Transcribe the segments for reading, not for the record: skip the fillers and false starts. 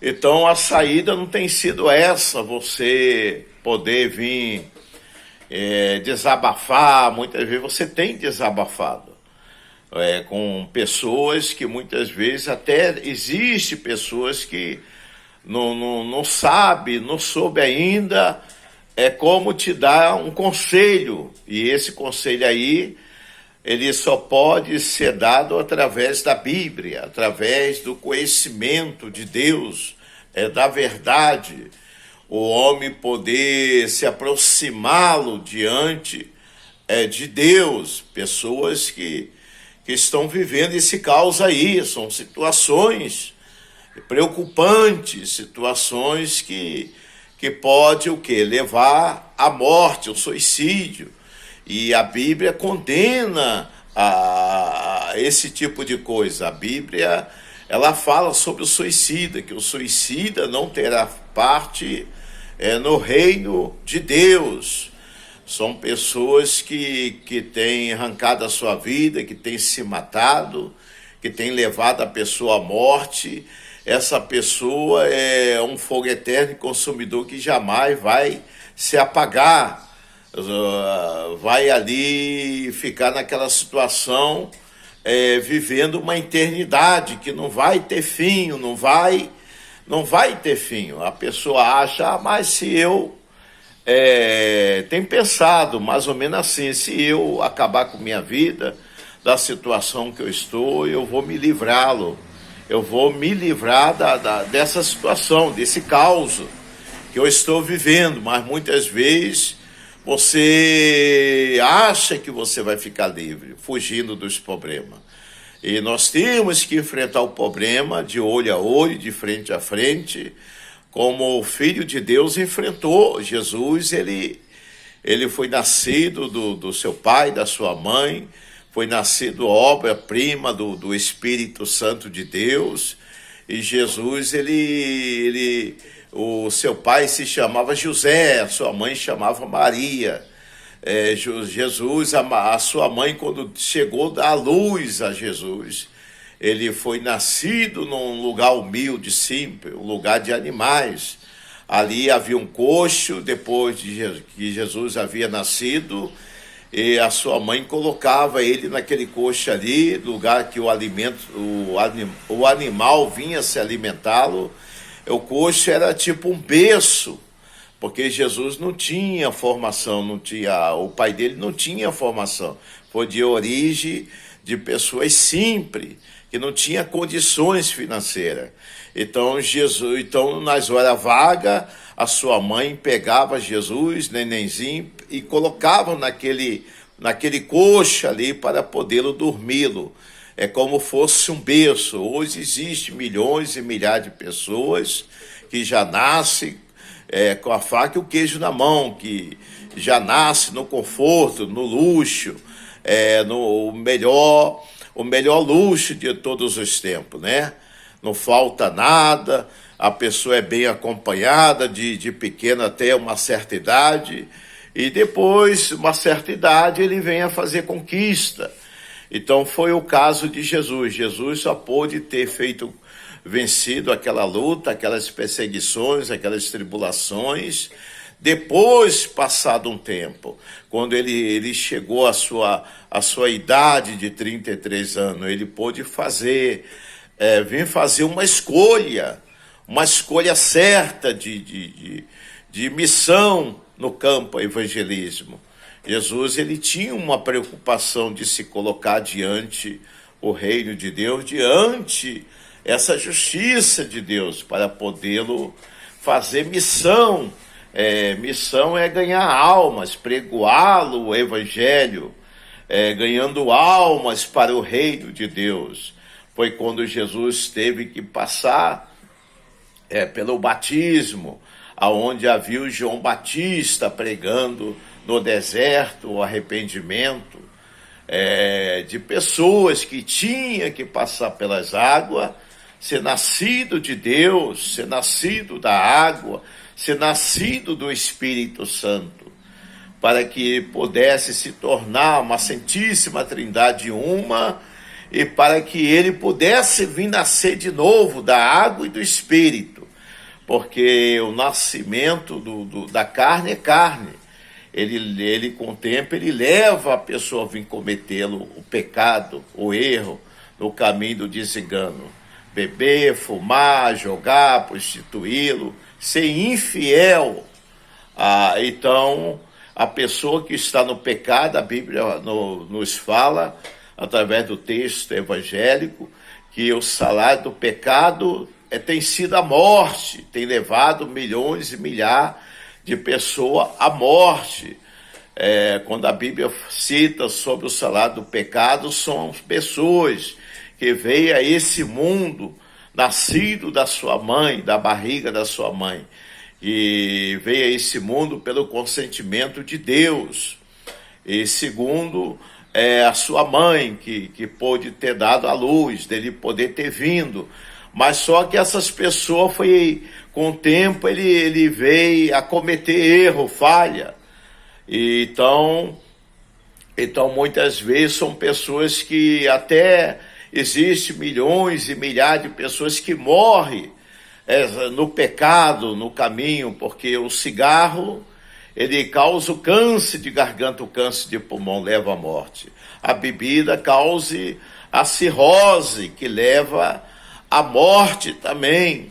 Então a saída não tem sido essa, você poder vir desabafar. Muitas vezes você tem desabafado com pessoas que muitas vezes até existe pessoas que não sabe, não soube ainda como te dar um conselho, e esse conselho aí ele só pode ser dado através da Bíblia, através do conhecimento de Deus, da verdade, o homem poder se aproximá-lo diante de Deus. Pessoas que estão vivendo esse caos aí, são situações preocupantes, situações que pode o quê? Levar à morte, ao suicídio. E a Bíblia condena a esse tipo de coisa. A Bíblia, ela fala sobre o suicida, que o suicida não terá parte no reino de Deus. São pessoas que têm arrancado a sua vida, que têm se matado, que têm levado a pessoa à morte. Essa pessoa é um fogo eterno e consumidor que jamais vai se apagar. Vai ali ficar naquela situação, vivendo uma eternidade que não vai ter fim, não vai ter fim. A pessoa acha, mas se eu tem pensado mais ou menos assim, se eu acabar com minha vida, da situação que eu estou, eu vou me livrá-lo, eu vou me livrar dessa situação, desse caos que eu estou vivendo. Mas muitas vezes você acha que você vai ficar livre, fugindo dos problemas. E nós temos que enfrentar o problema de olho a olho, de frente a frente, como o Filho de Deus enfrentou. Jesus, ele foi nascido do seu pai, da sua mãe, foi nascido obra-prima do Espírito Santo de Deus. E Jesus, o seu pai se chamava José, a sua mãe chamava Maria. Jesus, a sua mãe, quando chegou à luz a Jesus, ele foi nascido num lugar humilde, simples, um lugar de animais. Ali havia um coxo, depois que Jesus havia nascido, e a sua mãe colocava ele naquele coxo ali, lugar que o animal vinha se alimentá-lo. O coxo era tipo um berço, porque Jesus não tinha formação, o pai dele não tinha formação, foi de origem de pessoas simples, que não tinha condições financeiras. Então nas horas vagas, a sua mãe pegava Jesus, nenenzinho, e colocava naquele coxo ali para podê-lo dormi-lo. É como fosse um berço. Hoje existem milhões e milhares de pessoas que já nascem com a faca e o queijo na mão, que já nasce no conforto, no luxo, no melhor luxo de todos os tempos, né? Não falta nada, a pessoa é bem acompanhada de pequena até uma certa idade, e depois, uma certa idade, ele vem a fazer conquista. Então foi o caso de Jesus. Jesus só pôde ter vencido aquela luta, aquelas perseguições, aquelas tribulações, depois, passado um tempo, quando ele chegou à sua idade de 33 anos, ele pôde vir fazer uma escolha certa de missão no campo evangelismo. Jesus, ele tinha uma preocupação de se colocar diante o reino de Deus, diante essa justiça de Deus, para podê-lo fazer missão. Missão é ganhar almas, pregoá-lo o evangelho, ganhando almas para o reino de Deus. Foi quando Jesus teve que passar pelo batismo, aonde havia o João Batista pregando no deserto o arrependimento de pessoas que tinham que passar pelas águas, ser nascido de Deus, ser nascido da água, ser nascido do Espírito Santo, para que pudesse se tornar uma Santíssima Trindade uma, e para que ele pudesse vir nascer de novo da água e do Espírito. porque o nascimento da carne é carne. Ele com o tempo, ele leva a pessoa a vir cometê-lo, o pecado, o erro, no caminho do desengano. Beber, fumar, jogar, prostituí-lo, ser infiel. Então, a pessoa que está no pecado, a Bíblia nos fala, através do texto evangélico, que o salário do pecado tem sido a morte, tem levado milhões e milhares de pessoas à morte. Quando a Bíblia cita sobre o salário do pecado, são pessoas que veio a esse mundo, nascido da sua mãe, da barriga da sua mãe, e veio a esse mundo pelo consentimento de Deus, e segundo a sua mãe, que pôde ter dado a luz, dele poder ter vindo, mas só que essas pessoas, com o tempo, ele veio a cometer erro, falha, e então muitas vezes são pessoas que até existem milhões e milhares de pessoas que morrem no pecado, no caminho, porque o cigarro, ele causa o câncer de garganta, o câncer de pulmão, leva à morte. A bebida causa a cirrose, que leva à morte também.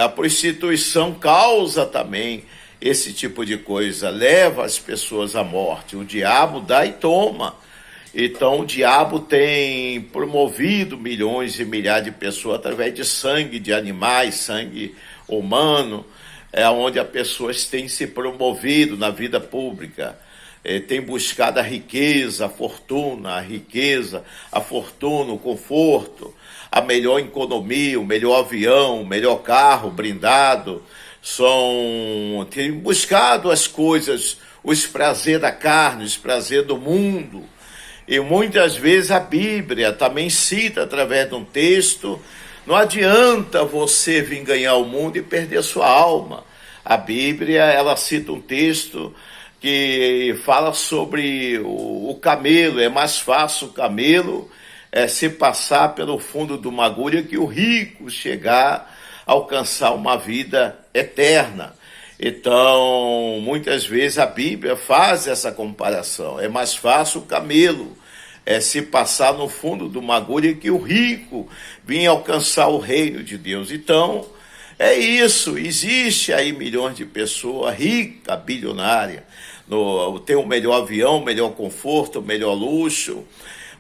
A prostituição causa também esse tipo de coisa, leva as pessoas à morte. O diabo dá e toma. Então, o diabo tem promovido milhões e milhares de pessoas através de sangue de animais, sangue humano, onde as pessoas têm se promovido na vida pública, têm buscado a riqueza, a fortuna, o conforto, a melhor economia, o melhor avião, o melhor carro blindado, têm buscado as coisas, os prazeres da carne, os prazeres do mundo. E muitas vezes a Bíblia também cita, através de um texto, não adianta você vir ganhar o mundo e perder sua alma. A Bíblia, ela cita um texto que fala sobre o camelo. É mais fácil o camelo se passar pelo fundo de uma agulha que o rico chegar a alcançar uma vida eterna. Então, muitas vezes a Bíblia faz essa comparação. É mais fácil o camelo se passar no fundo de uma agulha que o rico vinha alcançar o reino de Deus. Então, é isso. Existe aí milhões de pessoas ricas, bilionárias, tem o melhor avião, o melhor conforto, o melhor luxo,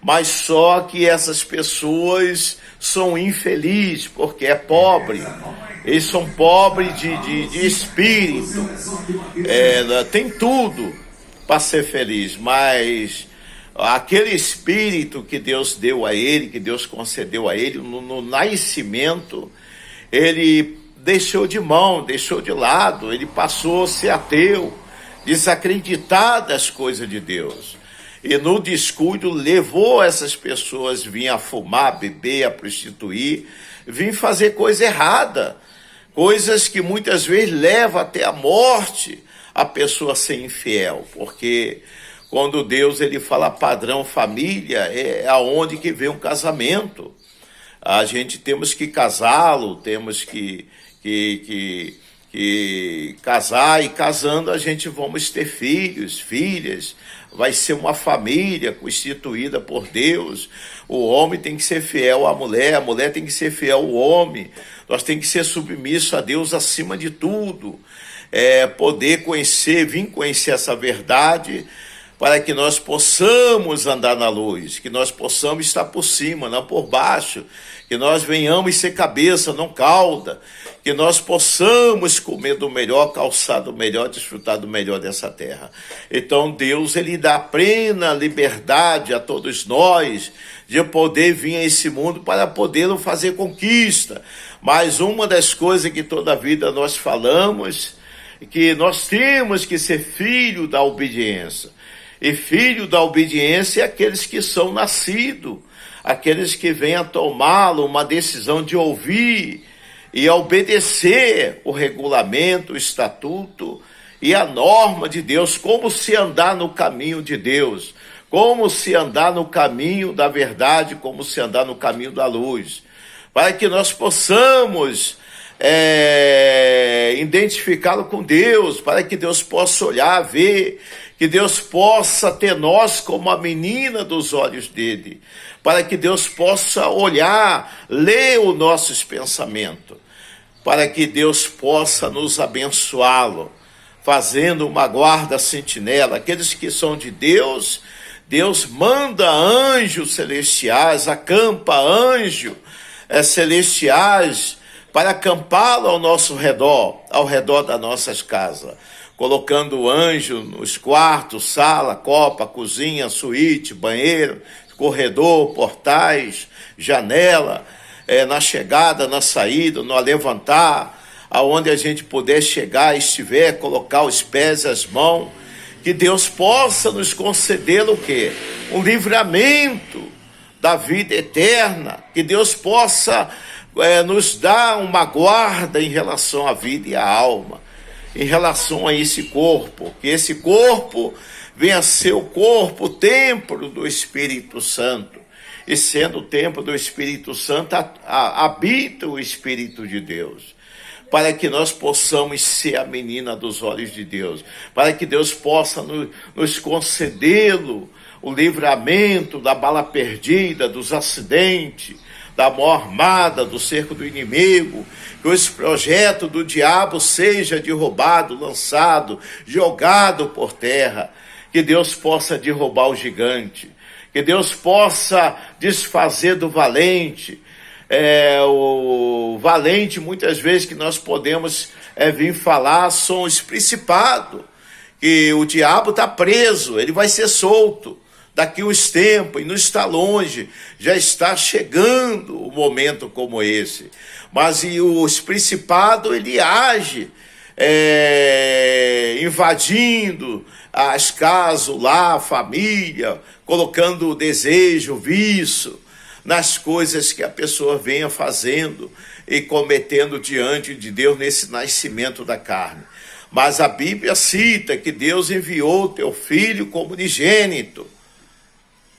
mas só que essas pessoas são infelizes, porque é pobre. Eles são pobres de espírito, tem tudo para ser feliz, mas aquele espírito que Deus deu a ele, que Deus concedeu a ele, no nascimento, ele deixou de mão, deixou de lado, ele passou a ser ateu, desacreditar das coisas de Deus. E no descuido levou essas pessoas a vir a fumar, a beber, a prostituir, vir fazer coisa errada. Coisas que muitas vezes levam até a morte a pessoa a ser infiel, porque quando Deus ele fala padrão família, é aonde que vem um casamento. A gente temos que casá-lo, temos que casar, e casando a gente vamos ter filhos, filhas, vai ser uma família constituída por Deus. O homem tem que ser fiel à mulher, a mulher tem que ser fiel ao homem. Nós temos que ser submissos a Deus acima de tudo. Poder vir conhecer essa verdade, para que nós possamos andar na luz, que nós possamos estar por cima, não por baixo, que nós venhamos ser cabeça, não cauda, que nós possamos comer do melhor, calçar do melhor, desfrutar do melhor dessa terra. Então Deus, ele dá plena liberdade a todos nós de poder vir a esse mundo para poder fazer conquista. Mas uma das coisas que toda a vida nós falamos, que nós temos que ser filho da obediência. E filho da obediência é aqueles que são nascidos, aqueles que vêm a tomá-lo, uma decisão de ouvir e a obedecer o regulamento, o estatuto e a norma de Deus, como se andar no caminho de Deus, como se andar no caminho da verdade, como se andar no caminho da luz, para que nós possamos identificá-lo com Deus, para que Deus possa olhar, ver, que Deus possa ter nós como a menina dos olhos dele, para que Deus possa olhar, ler os nossos pensamentos, para que Deus possa nos abençoá-lo, fazendo uma guarda sentinela. Aqueles que são de Deus, Deus manda anjos celestiais, acampa anjos celestiais para acampá-lo ao nosso redor, ao redor das nossas casas, colocando anjo nos quartos, sala, copa, cozinha, suíte, banheiro, corredor, portais, janela, na chegada, na saída, no levantar, aonde a gente puder chegar, estiver, colocar os pés e as mãos, que Deus possa nos conceder o quê? Um livramento da vida eterna, que Deus possa nos dar uma guarda em relação à vida e à alma, em relação a esse corpo, que esse corpo venha a ser o corpo, o templo do Espírito Santo, e sendo o templo do Espírito Santo, habita o Espírito de Deus, para que nós possamos ser a menina dos olhos de Deus, para que Deus possa nos concedê-lo, o livramento da bala perdida, dos acidentes, da mão armada, do cerco do inimigo, que esse projeto do diabo seja derrubado, lançado, jogado por terra, que Deus possa derrubar o gigante, que Deus possa desfazer do valente. O valente, muitas vezes, que nós podemos vir falar, são os principados, que o diabo está preso, ele vai ser solto daqui uns tempos, e não está longe, já está chegando o momento como esse. Mas e os principados, ele age, invadindo as casas, lá, a família, colocando o desejo, o vício, nas coisas que a pessoa venha fazendo e cometendo diante de Deus nesse nascimento da carne. Mas a Bíblia cita que Deus enviou o teu Filho como unigênito,